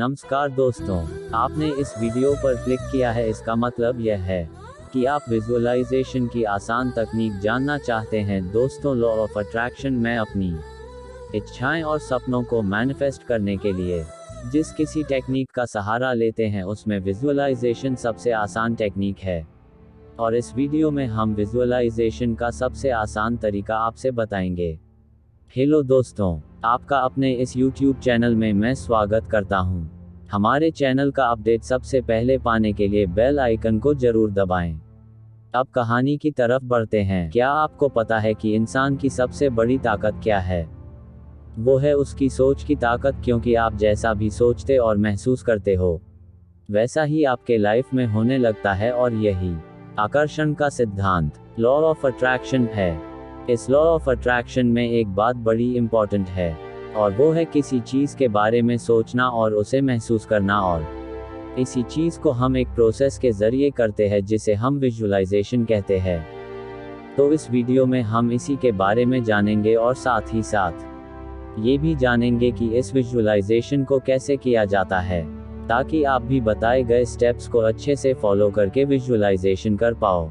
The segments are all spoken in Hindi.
नमस्कार दोस्तों, आपने इस वीडियो पर क्लिक किया है, इसका मतलब यह है कि आप विजुअलाइजेशन की आसान तकनीक जानना चाहते हैं। दोस्तों, लॉ ऑफ अट्रैक्शन में अपनी इच्छाएं और सपनों को मैनिफेस्ट करने के लिए जिस किसी टेक्निक का सहारा लेते हैं उसमें विजुअलाइजेशन सबसे आसान टेक्निक है। और इस वीडियो में हम विजुअलाइजेशन का सबसे आसान तरीका आपसे बताएंगे। हेलो दोस्तों, आपका अपने इस YouTube चैनल में मैं स्वागत करता हूं। हमारे चैनल का अपडेट सबसे पहले पाने के लिए बेल आइकन को जरूर दबाएं। अब कहानी की तरफ बढ़ते हैं। क्या आपको पता है कि इंसान की सबसे बड़ी ताकत क्या है? वो है उसकी सोच की ताकत, क्योंकि आप जैसा भी सोचते और महसूस करते हो वैसा ही आपके लाइफ में होने लगता है, और यही आकर्षण का सिद्धांत लॉ ऑफ अट्रैक्शन है। इस लॉ ऑफ अट्रैक्शन में एक बात बड़ी इंपॉर्टेंट है, और वो है किसी चीज के बारे में सोचना और उसे महसूस करना, और इसी चीज को हम एक प्रोसेस के जरिए करते हैं जिसे हम विजुअलाइजेशन कहते हैं। तो इस वीडियो में हम इसी के बारे में जानेंगे, और साथ ही साथ ये भी जानेंगे कि इस विजुअलाइजेशन को कैसे किया जाता है, ताकि आप भी बताए गए स्टेप्स को अच्छे से फॉलो करके विजुअलाइजेशन कर पाओ।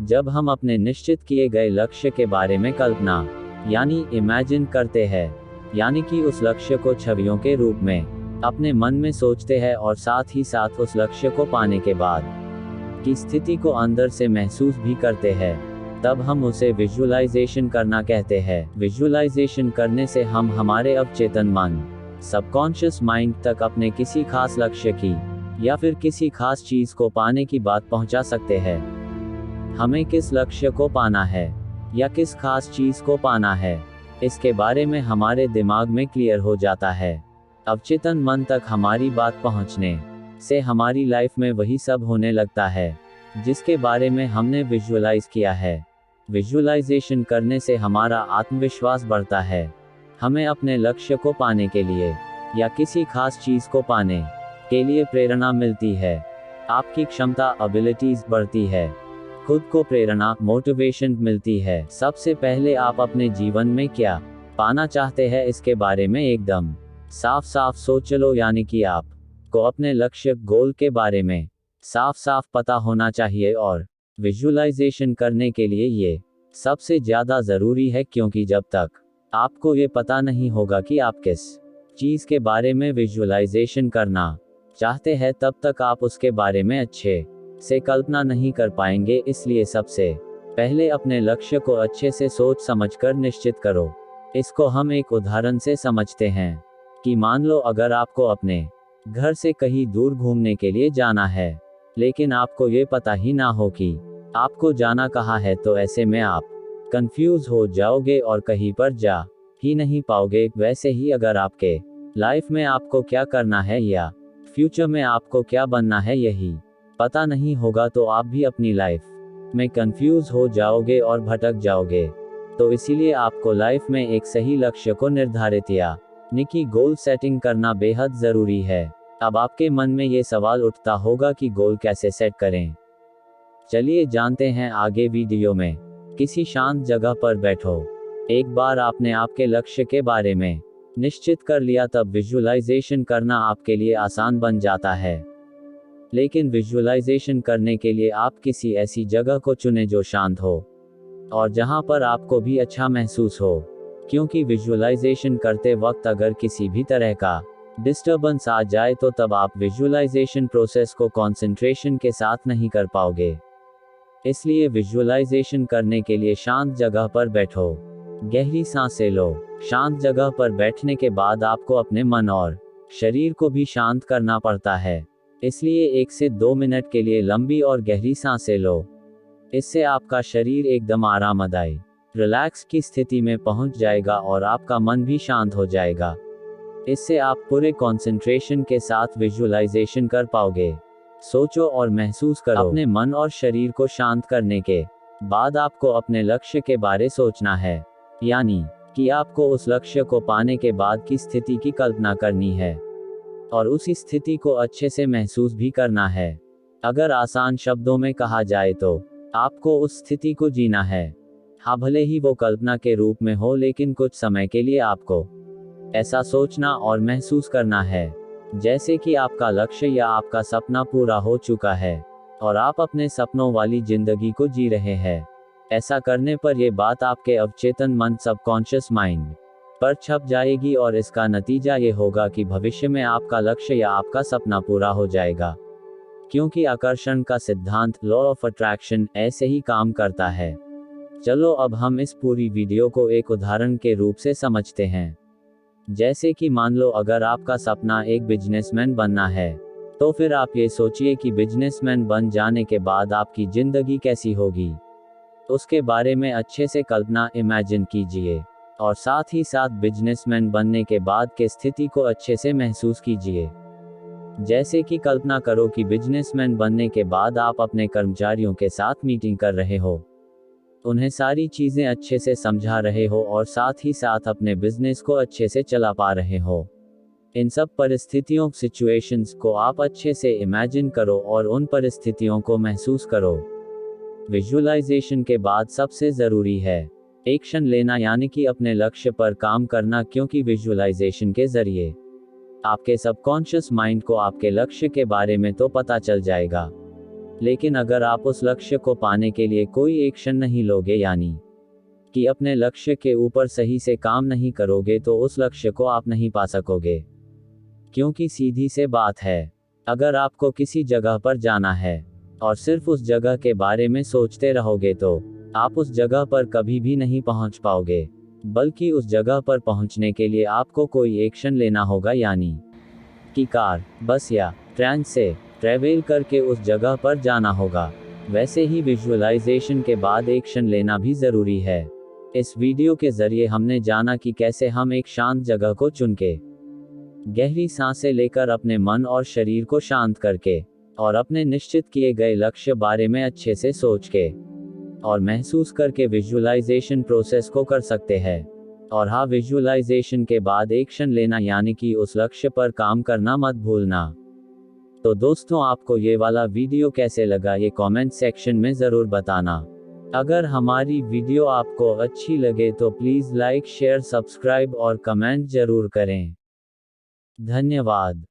जब हम अपने निश्चित किए गए लक्ष्य के बारे में कल्पना यानी इमेजिन करते हैं, यानी कि उस लक्ष्य को छवियों के रूप में अपने मन में सोचते हैं, और साथ ही साथ उस लक्ष्य को पाने के बाद की स्थिति को अंदर से महसूस भी करते हैं, तब हम उसे विजुअलाइजेशन करना कहते हैं। विजुअलाइजेशन करने से हम हमारे अवचेतन मन सबकॉन्शियस माइंड तक अपने किसी खास लक्ष्य की या फिर किसी खास चीज को पाने की बात पहुंचा सकते हैं। हमें किस लक्ष्य को पाना है या किस खास चीज को पाना है, इसके बारे में हमारे दिमाग में क्लियर हो जाता है। अवचेतन मन तक हमारी बात पहुंचने से हमारी लाइफ में वही सब होने लगता है जिसके बारे में हमने विजुअलाइज किया है। विजुअलाइजेशन करने से हमारा आत्मविश्वास बढ़ता है। हमें अपने लक्ष्य को पाने के लिए या किसी खास चीज को पाने के लिए प्रेरणा मिलती है। आपकी क्षमता एबिलिटीज बढ़ती है, खुद को प्रेरणा मोटिवेशन मिलती है। सबसे पहले आप अपने जीवन में क्या पाना चाहते हैं इसके बारे में एकदम साफ साफ सोच लो, यानी कि आप को अपने लक्ष्य गोल के बारे में साफ साफ पता होना चाहिए। और विजुअलाइजेशन करने के लिए ये सबसे ज्यादा जरूरी है, क्योंकि जब तक आपको ये पता नहीं होगा कि आप किस चीज के बारे में विजुअलाइजेशन करना चाहते हैं, तब तक आप उसके बारे में अच्छे से कल्पना नहीं कर पाएंगे। इसलिए सबसे पहले अपने लक्ष्य को अच्छे से सोच समझकर निश्चित करो। इसको हम एक उदाहरण से समझते हैं कि मान लो अगर आपको अपने घर से कहीं दूर घूमने के लिए जाना है, लेकिन आपको ये पता ही ना हो कि आपको जाना कहाँ है, तो ऐसे में आप कंफ्यूज हो जाओगे और कहीं पर जा ही नहीं पाओगे। वैसे ही अगर आपके लाइफ में आपको क्या करना है या फ्यूचर में आपको क्या बनना है यही पता नहीं होगा, तो आप भी अपनी लाइफ में कंफ्यूज हो जाओगे और भटक जाओगे। तो इसीलिए आपको लाइफ में एक सही लक्ष्य को निर्धारित या निकी गोल सेटिंग करना बेहद जरूरी है। अब आपके मन में ये सवाल उठता होगा कि गोल कैसे सेट करें। चलिए जानते हैं आगे वीडियो में। किसी शांत जगह पर बैठो। एक बार आपने आपके लक्ष्य के बारे में निश्चित कर लिया, तब विजुअलाइजेशन करना आपके लिए आसान बन जाता है। लेकिन विजुअलाइजेशन करने के लिए आप किसी ऐसी जगह को चुनें जो शांत हो और जहां पर आपको भी अच्छा महसूस हो, क्योंकि विजुअलाइजेशन करते वक्त अगर किसी भी तरह का डिस्टर्बेंस आ जाए तो तब आप विजुअलाइजेशन प्रोसेस को कंसंट्रेशन के साथ नहीं कर पाओगे। इसलिए विजुअलाइजेशन करने के लिए शांत जगह पर बैठो, गहरी सांसें लो। शांत जगह पर बैठने के बाद आपको अपने मन और शरीर को भी शांत करना पड़ता है, इसलिए 1 से 2 मिनट के लिए लंबी और गहरी सांसें लो। इससे आपका शरीर एकदम आरामदायी रिलैक्स की स्थिति में पहुंच जाएगा और आपका मन भी शांत हो जाएगा। इससे आप पूरे कंसंट्रेशन के साथ विजुअलाइजेशन कर पाओगे। सोचो और महसूस करो। अपने मन और शरीर को शांत करने के बाद आपको अपने लक्ष्य के बारे सोचना है, यानी कि आपको उस लक्ष्य को पाने के बाद की स्थिति की कल्पना करनी है और उसी स्थिति को अच्छे से महसूस भी करना है। अगर आसान शब्दों में कहा जाए तो आपको उस स्थिति को जीना है। हाँ, भले ही वो कल्पना के रूप में हो, लेकिन कुछ समय के लिए आपको ऐसा सोचना और महसूस करना है। जैसे कि आपका लक्ष्य या आपका सपना पूरा हो चुका है और आप अपने सपनों वाली जिंदगी को जी रहे हैं। ऐसा करने पर यह बात आपके अवचेतन मन सबकॉन्शियस माइंड पर छप जाएगी और इसका नतीजा ये होगा कि भविष्य में आपका लक्ष्य या आपका सपना पूरा हो जाएगा। क्योंकि आकर्षण का सिद्धांत लॉ ऑफ अट्रैक्शन ऐसे ही काम करता है। चलो अब हम इस पूरी वीडियो को एक उदाहरण के रूप से समझते हैं। जैसे कि मान लो अगर आपका सपना एक बिजनेसमैन बनना है, तो फिर आप ये सोचिए कि बिजनेसमैन बन जाने के बाद आपकी जिंदगी कैसी होगी। उसके बारे में अच्छे से कल्पना इमेजिन कीजिए और साथ ही साथ बिजनेसमैन बनने के बाद के स्थिति को अच्छे से महसूस कीजिए। जैसे कि कल्पना करो कि बिजनेसमैन बनने के बाद आप अपने कर्मचारियों के साथ मीटिंग कर रहे हो, उन्हें सारी चीजें अच्छे से समझा रहे हो और साथ ही साथ अपने बिजनेस को अच्छे से चला पा रहे हो। इन सब परिस्थितियों सिचुएशंस को आप अच्छे से इमेजिन करो और उन परिस्थितियों को महसूस करो। विजुअलाइजेशन के बाद सबसे जरूरी है एक्शन लेना, यानी कि अपने लक्ष्य पर काम करना, क्योंकि विजुअलाइजेशन के जरिए आपके सबकॉन्शियस माइंड को आपके लक्ष्य के बारे में तो पता चल जाएगा, लेकिन अगर आप उस लक्ष्य को पाने के लिए कोई एक्शन नहीं लोगे, यानी कि अपने लक्ष्य के ऊपर सही से काम नहीं करोगे, तो उस लक्ष्य को आप नहीं पा सकोगे। क्योंकि सीधी से बात है, अगर आपको किसी जगह पर जाना है और सिर्फ उस जगह के बारे में सोचते रहोगे तो आप उस जगह पर कभी भी नहीं पहुंच पाओगे, बल्कि उस जगह पर पहुंचने के लिए आपको कोई एक्शन लेना होगा, यानी कि कार, बस या ट्रेन से ट्रैवल करके उस जगह पर जाना होगा। वैसे ही विजुअलाइजेशन के बाद एक्शन लेना भी जरूरी है। इस वीडियो के जरिए हमने जाना कि कैसे हम एक शांत जगह को चुनके, गहरी सांसें लेकर, अपने मन और शरीर को शांत करके और अपने निश्चित किए गए लक्ष्य बारे में अच्छे से सोच के और महसूस करके विजुअलाइजेशन प्रोसेस को कर सकते हैं। और हाँ, विजुअलाइजेशन के बाद एक्शन लेना, यानी कि उस लक्ष्य पर काम करना मत भूलना। तो दोस्तों, आपको ये वाला वीडियो कैसे लगा ये कमेंट सेक्शन में ज़रूर बताना। अगर हमारी वीडियो आपको अच्छी लगे तो प्लीज़ लाइक, शेयर, सब्सक्राइब और कमेंट ज़रूर करें। धन्यवाद।